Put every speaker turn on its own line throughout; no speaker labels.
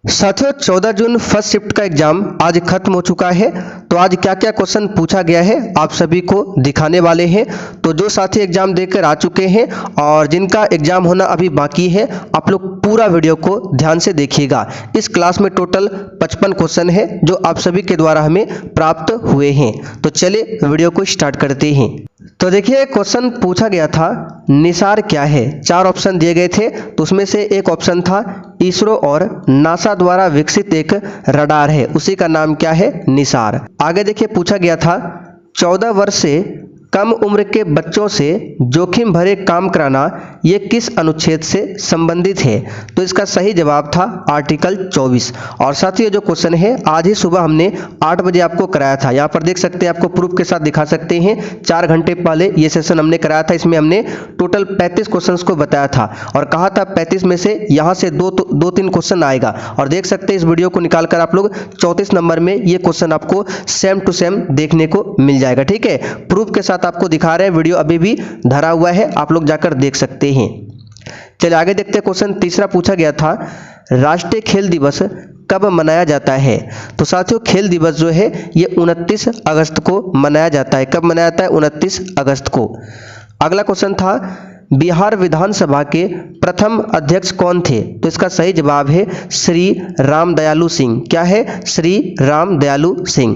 साथियों 14 June first shift का exam आज खत्म हो चुका है। तो आज क्या क्या क्वेश्चन पूछा गया है आप सभी को दिखाने वाले हैं। तो जो साथी एग्जाम देकर आ चुके हैं और जिनका एग्जाम होना अभी बाकी है, आप लोग पूरा वीडियो को ध्यान से देखिएगा। इस क्लास में टोटल 55 क्वेश्चन है जो आप सभी के द्वारा हमें प्राप्त हुए हैं। तो चलिए वीडियो को स्टार्ट करते हैं। तो देखिए क्वेश्चन पूछा गया था निसार क्या है। 4 ऑप्शन दिए गए थे, तो उसमें से एक ऑप्शन था इसरो और नासा द्वारा विकसित एक रडार है, उसी का नाम क्या है, निसार। आगे देखिए पूछा गया था 14 वर्ष से कम उम्र के बच्चों से जोखिम भरे काम कराना ये किस अनुच्छेद से संबंधित है। तो इसका सही जवाब था आर्टिकल 24। और साथ ही जो क्वेश्चन है आज ही सुबह हमने 8 बजे आपको कराया था। यहाँ पर देख सकते हैं, आपको प्रूफ के साथ दिखा सकते हैं। 4 घंटे पहले ये सेशन हमने कराया था। इसमें हमने टोटल 35 क्वेश्चन को बताया था और कहा था 35 में से यहाँ से 2-3 क्वेश्चन आएगा। और देख सकते हैं इस वीडियो को निकाल कर आप लोग 34 नंबर में ये क्वेश्चन आपको सेम टू सेम देखने को मिल जाएगा। ठीक है, प्रूफ के साथ आपको दिखा रहे हैं, वीडियो अभी भी धरा हुआ है, आप लोग जाकर देख सकते हैं। चलिए आगे देखते हैं। क्वेश्चन तीसरा पूछा गया था राष्ट्रीय खेल दिवस कब मनाया जाता है। तो साथियों खेल दिवस जो है ये 29 अगस्त को मनाया जाता है। कब मनाया जाता है, 29 अगस्त को। अगला क्वेश्चन था बिहार विधानसभा के प्रथम अध्यक्ष कौन थे। तो इसका सही जवाब है श्री राम दयालु सिंह। क्या है, श्री राम दयालु सिंह।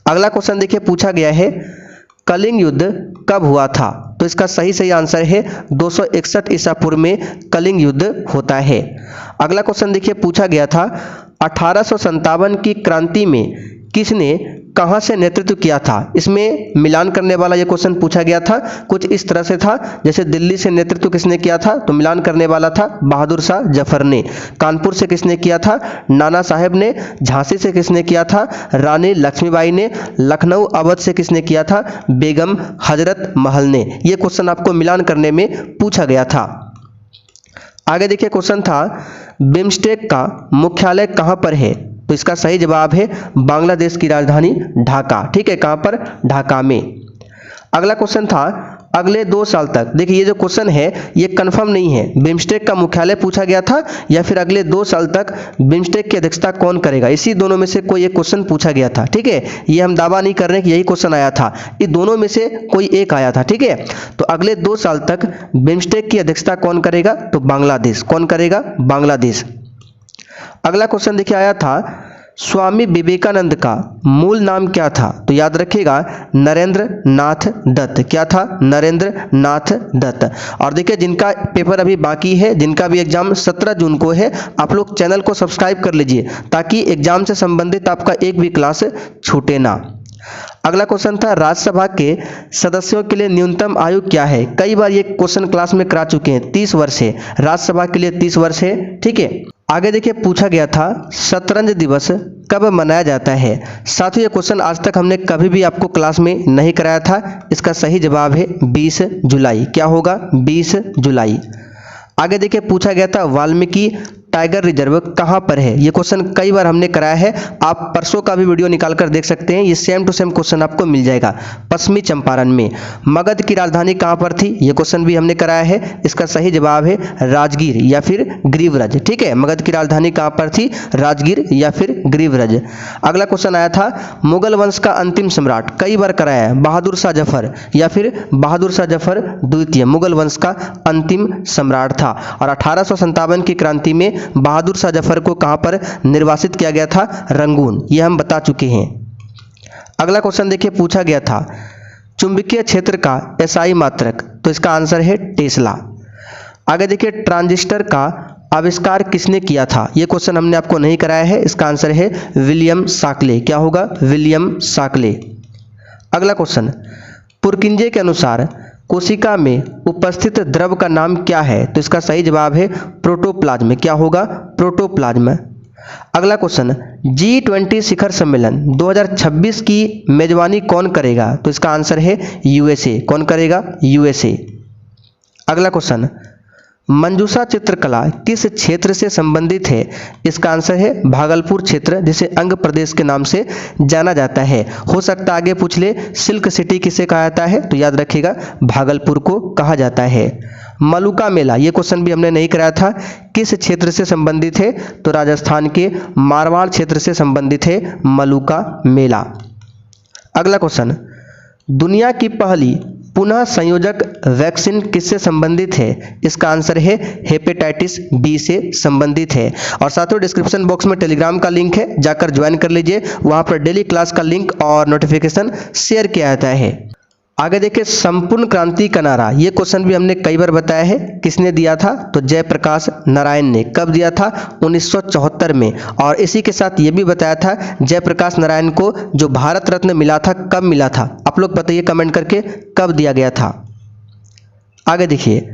अगला क्वेश्चन देखिए पूछा गया है कलिंग युद्ध कब हुआ था। तो इसका सही आंसर है 261 ईसा पूर्व में कलिंग युद्ध होता है। अगला क्वेश्चन देखिए पूछा गया था 1857 की क्रांति में किसने कहां से नेतृत्व किया था। इसमें मिलान करने वाला ये क्वेश्चन पूछा गया था। कुछ इस तरह से था, जैसे दिल्ली से नेतृत्व किसने किया था, तो मिलान करने वाला था बहादुर शाह जफर ने। कानपुर से किसने किया था, नाना साहेब ने। झांसी से किसने किया था, रानी लक्ष्मीबाई ने। लखनऊ अवध से किसने किया था, बेगम हजरत महल ने। यह क्वेश्चन आपको मिलान करने में पूछा गया था। आगे देखिए क्वेश्चन था बिम्स्टेक का मुख्यालय कहां पर है। तो इसका सही जवाब है बांग्लादेश की राजधानी ढाका। ठीक है, कहां पर, ढाका में। अगला क्वेश्चन था अगले 2 साल तक। देखिए ये जो क्वेश्चन है ये कंफर्म नहीं है, बिम्स्टेक का मुख्यालय पूछा गया था या फिर अगले 2 साल तक बिम्स्टेक की अध्यक्षता कौन करेगा। इसी दोनों में से कोई एक क्वेश्चन पूछा गया था। ठीक है, ये हम दावा नहीं कर रहे कि यही क्वेश्चन आया था, ये दोनों में से कोई एक आया था। ठीक है, तो अगले 2 साल तक बिम्स्टेक की अध्यक्षता कौन करेगा, तो बांग्लादेश। कौन करेगा, बांग्लादेश। अगला क्वेश्चन देखिए आया था स्वामी विवेकानंद का मूल नाम क्या था। तो याद रखिएगा नरेंद्र नाथ दत्त। क्या था, नरेंद्र नाथ दत्त। और देखिए जिनका पेपर अभी बाकी है, जिनका भी एग्जाम 17 जून को है, आप लोग चैनल को सब्सक्राइब कर लीजिए ताकि एग्जाम से संबंधित आपका एक भी क्लास छूटे ना। अगला क्वेश्चन था राज्यसभा के सदस्यों के लिए न्यूनतम आयु क्या है। कई बार ये क्वेश्चन क्लास में करा चुके हैं, 30 वर्ष है। राज्यसभा के लिए 30 वर्ष है। ठीक है, आगे देखिए पूछा गया था शतरंज दिवस कब मनाया जाता है। साथियों ये क्वेश्चन आज तक हमने कभी भी आपको क्लास में नहीं कराया था। इसका सही जवाब है 20 जुलाई। क्या होगा, 20 जुलाई। आगे देखिए पूछा गया था वाल्मीकि टाइगर रिजर्व कहां पर है। ये क्वेश्चन कई बार हमने कराया है, आप परसों का भी वीडियो निकाल कर देख सकते हैं। ये सेम टू सेम क्वेश्चन आपको मिल जाएगा। पश्चिमी चंपारण में। मगध की राजधानी कहां पर थी, ये क्वेश्चन भी हमने कराया है। इसका सही जवाब है राजगीर या फिर गिरिव्रज। ठीक है, मगध की राजधानी कहां पर थी, राजगीर या फिर गिरिव्रज। अगला क्वेश्चन आया था मुगल वंश का अंतिम सम्राट, कई बार कराया है, बहादुर शाह जफर या फिर बहादुर शाह जफर द्वितीय मुगल वंश का अंतिम सम्राट था। और 1857 की क्रांति में बहादुर शाह जफर को कहां पर निर्वासित किया गया था, रंगून। यह हम बता चुके हैं। अगला क्वेश्चन देखिए पूछा गया था चुंबकीय क्षेत्र का एसआई मात्रक। तो इसका आंसर है टेस्ला। आगे देखिए ट्रांजिस्टर का आविष्कार किसने किया था। यह क्वेश्चन हमने आपको नहीं कराया है। इसका आंसर है विलियम शाक्ले। क्या होगा, विलियम शाक्ले। अगला क्वेश्चन पुरकिंजे के अनुसार कोशिका में उपस्थित द्रव का नाम क्या है। तो इसका सही जवाब है प्रोटोप्लाज्म। क्या होगा, प्रोटोप्लाज्म। अगला क्वेश्चन G20 शिखर सम्मेलन 2026 की मेजबानी कौन करेगा। तो इसका आंसर है यूएसए। कौन करेगा, यूएसए। अगला क्वेश्चन मंजूषा चित्रकला किस क्षेत्र से संबंधित है। इसका आंसर है भागलपुर क्षेत्र, जिसे अंग प्रदेश के नाम से जाना जाता है। हो सकता है आगे पूछ ले सिल्क सिटी किसे कहा जाता है, तो याद रखिएगा भागलपुर को कहा जाता है। मलुका मेला, ये क्वेश्चन भी हमने नहीं कराया था, किस क्षेत्र से संबंधित है? तो राजस्थान के मारवाड़ क्षेत्र से संबंधित है मलुका मेला। अगला क्वेश्चन, दुनिया की पहली पुनः संयोजक वैक्सीन किससे संबंधित है? इसका आंसर है हेपेटाइटिस बी से संबंधित है। और साथियों डिस्क्रिप्शन बॉक्स में टेलीग्राम का लिंक है, जाकर ज्वाइन कर लीजिए, वहां पर डेली क्लास का लिंक और नोटिफिकेशन शेयर किया जाता है। आगे देखिए, संपूर्ण क्रांति का नारा, ये क्वेश्चन भी हमने कई बार बताया है, किसने दिया था? तो जयप्रकाश नारायण ने। कब दिया था? 1974 में। और इसी के साथ ये भी बताया था जयप्रकाश नारायण को जो भारत रत्न मिला था, कब मिला था? आप लोग बताइए कमेंट करके, कब दिया गया था? आगे देखिए,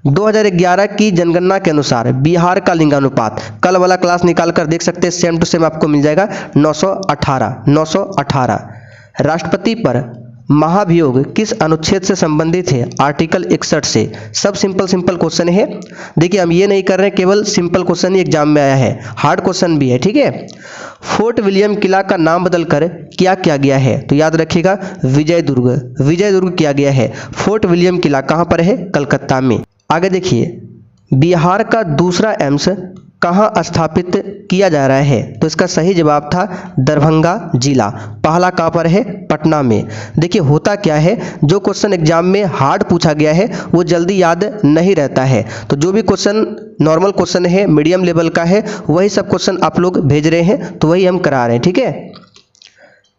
2011 की जनगणना के अनुसार बिहार का लिंगानुपात, कल वाला क्लास निकाल कर देख सकते हैं, सेम टू सेम आपको मिल जाएगा 918। राष्ट्रपति पर महाभियोग किस अनुच्छेद से संबंधित है? आर्टिकल 61 से। सब सिंपल क्वेश्चन है। देखिए हम ये नहीं कर रहे हैं, केवल सिंपल क्वेश्चन ही एग्जाम में आया है, हार्ड क्वेश्चन भी है, ठीक है। फोर्ट विलियम किला का नाम बदलकर क्या किया गया है? तो याद रखिएगा विजयदुर्ग किया गया है। फोर्ट विलियम किला कहाँ पर है? कलकत्ता में। आगे देखिए, बिहार का दूसरा एम्स कहाँ स्थापित किया जा रहा है? तो इसका सही जवाब था दरभंगा जिला। पहला कहाँ पर है? पटना में। देखिए होता क्या है, जो क्वेश्चन एग्जाम में हार्ड पूछा गया है वो जल्दी याद नहीं रहता है, तो जो भी क्वेश्चन नॉर्मल क्वेश्चन है, मीडियम लेवल का है, वही सब क्वेश्चन आप लोग भेज रहे हैं, तो वही हम करा रहे हैं, ठीक है।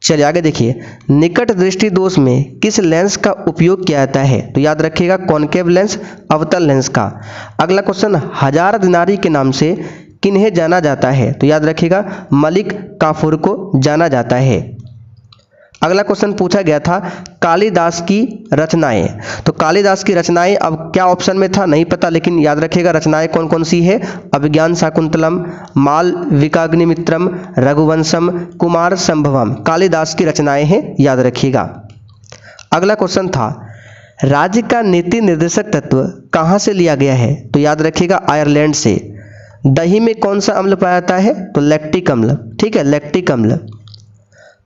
चलिए आगे देखिए, निकट दृष्टि दोष में किस लेंस का उपयोग किया जाता है? तो याद रखिएगा कॉनकेव लेंस, अवतल लेंस का। अगला क्वेश्चन, हजार दिनारी के नाम से किन्हें जाना जाता है? तो याद रखिएगा मलिक काफूर को जाना जाता है। अगला क्वेश्चन पूछा गया था कालिदास की रचनाएं। तो कालिदास की रचनाएं अब क्या ऑप्शन में था नहीं पता, लेकिन याद रखिएगा रचनाएं कौन कौन सी है? अभिज्ञान शाकुंतलम, मालविकाग्निमित्रम, रघुवंशम, कुमार संभवम, कालिदास की रचनाएं हैं, याद रखिएगा। अगला क्वेश्चन था राज्य का नीति निर्देशक तत्व कहाँ से लिया गया है? तो याद रखिएगा आयरलैंड से। दही में कौन सा अम्ल पाया जाता है? तो लैक्टिक अम्ल, ठीक है, लैक्टिक अम्ल।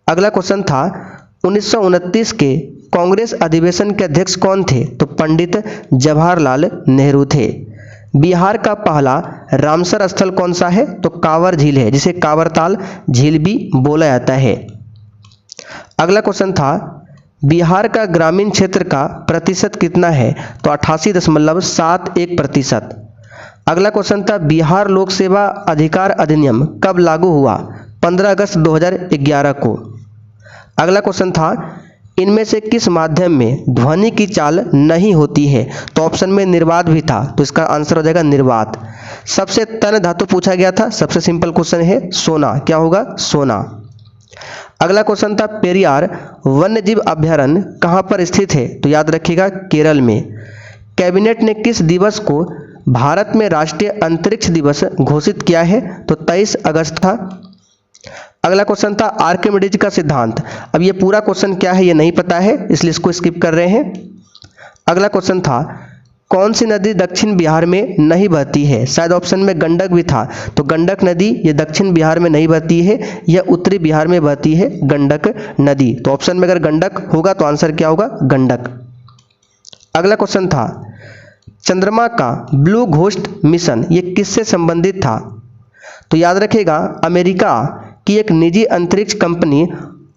अगला क्वेश्चन था 1929 के कांग्रेस अधिवेशन के अध्यक्ष कौन थे? तो पंडित जवाहरलाल नेहरू थे। बिहार का पहला रामसर स्थल कौन सा है? तो कांवर झील है, जिसे कांवरताल झील भी बोला जाता है। अगला क्वेश्चन था बिहार का ग्रामीण क्षेत्र का प्रतिशत कितना है? तो 88.71%। अगला क्वेश्चन था बिहार लोक सेवा अधिकार अधिनियम कब लागू हुआ? 15 अगस्त 2011 को। अगला क्वेश्चन था इनमें से किस माध्यम में ध्वनि की चाल नहीं होती है? तो ऑप्शन में निर्वात भी था, तो इसका आंसर हो जाएगा निर्वात। सबसे तन धातु पूछा गया था, सबसे सिंपल क्वेश्चन है सोना, क्या होगा? सोना। अगला क्वेश्चन था पेरियार वन्यजीव अभ्यारण्य कहाँ पर स्थित है? तो याद रखिएगा केरल में। कैबिनेट ने किस दिवस को भारत में राष्ट्रीय अंतरिक्ष दिवस घोषित किया है? तो 23 अगस्त था। अगला क्वेश्चन था आर्किमिडीज का सिद्धांत। अब ये पूरा क्वेश्चन क्या है ये नहीं पता है, इसलिए इसको स्किप कर रहे हैं। अगला क्वेश्चन था कौन सी नदी दक्षिण बिहार में नहीं बहती है? शायद ऑप्शन में गंडक भी था, तो गंडक नदी ये दक्षिण बिहार में नहीं बहती है, यह उत्तरी बिहार में बहती है गंडक नदी। तो ऑप्शन में अगर गंडक होगा तो आंसर क्या होगा? गंडक। अगला क्वेश्चन था चंद्रमा का ब्लू घोस्ट मिशन ये किससे संबंधित था? तो याद रखिएगा अमेरिका की एक निजी अंतरिक्ष कंपनी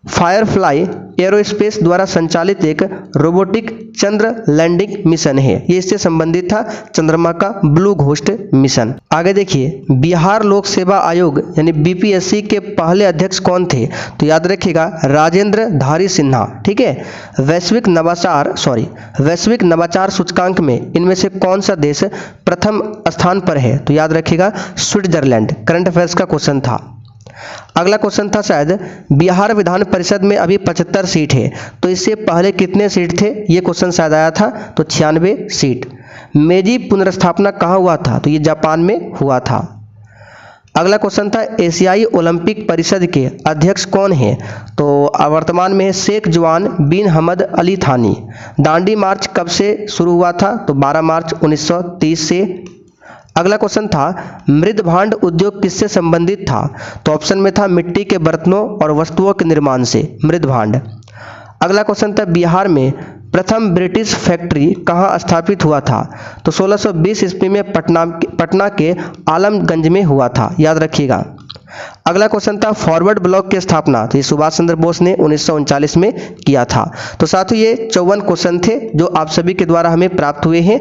फायरफ्लाई एरोस्पेस द्वारा संचालित एक रोबोटिक चंद्र लैंडिंग मिशन है, ये इससे संबंधित था चंद्रमा का ब्लू घोस्ट मिशन। आगे देखिए बिहार लोक सेवा आयोग यानी बीपीएससी के पहले अध्यक्ष कौन थे? तो याद रखिएगा राजेंद्र धारी सिन्हा, ठीक है। वैश्विक नवाचार सूचकांक में इनमें से कौन सा देश प्रथम स्थान पर है? तो याद रखिएगा स्विट्जरलैंड। करंट अफेयर्स का क्वेश्चन था। अगला क्वेश्चन था शायद बिहार विधान परिषद में अभी 75 सीट है, तो इससे पहले कितने सीट थे? ये क्वेश्चन शायद आया था, तो 96 सीट। मेजी पुनर्स्थापना कहाँ हुआ था? तो ये जापान में हुआ था। अगला क्वेश्चन था एशियाई ओलंपिक परिषद के अध्यक्ष कौन है? तो वर्तमान में शेख जवान बिन हमद अली थानी। दांडी मार्च कब से शुरू हुआ था? तो 12 मार्च 1930 से। अगला क्वेश्चन था मृद भांड उद्योग किससे संबंधित था? तो ऑप्शन में था मिट्टी के बर्तनों और वस्तुओं के निर्माण से मृद भांड। अगला क्वेश्चन था बिहार में प्रथम ब्रिटिश फैक्ट्री कहाँ स्थापित हुआ था? तो 1620 ईस्वी में पटना के आलमगंज में हुआ था, याद रखिएगा। अगला क्वेश्चन था फॉरवर्ड ब्लॉक की स्थापना, तो ये सुभाष चंद्र बोस ने 1939 में किया था। तो साथियों ये 54 क्वेश्चन थे जो आप सभी के द्वारा हमें प्राप्त हुए हैं।